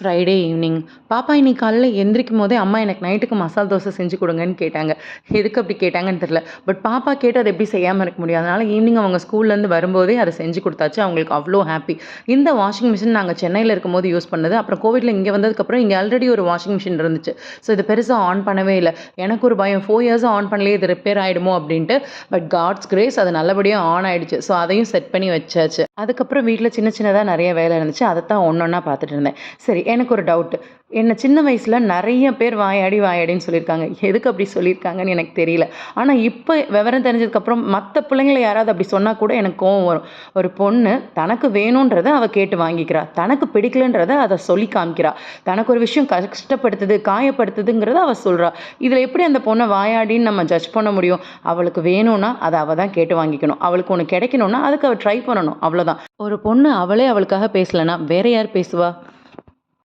Friday evening. பாப்பா இன்னைக்கு காலையில எந்திரிக்கும்போதே, அம்மா எனக்கு நைட்டுக்கு மசால் தோசை செஞ்சு குடுங்கன்னு கேட்டாங்க. எதுக்கு அப்படி கேட்டாங்கன்னு தெரியல. பட் பாப்பா கேட்டு அத எப்படி செய்யாம இருக்க முடியும்? அதனால ஈவினிங் அவங்க ஸ்கூல்லேருந்து வரும்போதே அத செஞ்சு குடுத்தாச்சு. அவங்களுக்கு அவ்ளோ ஹாப்பி. இந்த வாஷிங் மிஷின் நாங்க சென்னையில இருக்கும்போது யூஸ் பண்ணது. அப்புறம் கோவிட்ல இங்க வந்ததுக்கப்புறம் இங்க ஆல்ரெடி ஒரு வாஷிங் மிஷின் இருந்துச்சு. ஸோ இத பெருசா ஆன் பண்ணவே இல்ல. எனக்கு ஒரு பயம் 4 இயர்ஸா ஆன் பண்ணலையே இது ரிப்பேர் ஆயிடுமோ அப்படின்ட்டு. பட் காட்ஸ் கிரேஸ் அது நல்லபடியா ஆன் ஆயிடுச்சு. ஸோ அதையும் செட் பண்ணி வச்சாச்சு. அதுக்கப்புறம் வீட்ல சின்ன சின்னதா நெறைய வேலை இருந்துச்சு. அதத்தான் ஒண்ணொண்ணா பார்த்துட்டு இருந்தேன். சரி, எனக்கு ஒரு டவுட். என்ன சின்ன வயசுல நெறைய பேர் வாயாடி, வாயாடின்னு சொல்லியிருக்காங்க. எதுக்கு அப்படி சொல்லியிருக்காங்கன்னு எனக்கு தெரியல. ஆனா, இப்ப விவரம் தெரிஞ்சதுக்கப்புறம் மத்த பிள்ளைங்கள யாராவது அப்படி சொன்னா கூட எனக்கு கோவம் வரும். ஒரு பொண்ணு தனக்கு வேணுன்றத அவ கேட்டு வாங்கிக்கிறா. தனக்கு பிடிக்கலன்றத அத சொல்லி காமிக்கிறா. தனக்கு ஒரு விஷயம் கஷ்டப்படுத்துது, காயப்படுத்துதுங்கிறத அவ சொல்றா. இதுல எப்படி அந்த பொண்ண வாயாடின்னு நம்ம ஜட்ஜ் பண்ண முடியும்? அவளுக்கு வேணும்னா, அத அவ தான் கேட்டு வாங்கிக்கணும். அவளுக்கு ஒண்ணு கிடைக்கணும்னா, அதுக்கு அவ ட்ரை பண்ணணும். அவ்வளோதான். ஒரு பொண்ணு அவளே அவளுக்காக பேசலன்னா, வேற யார் பேசுவா?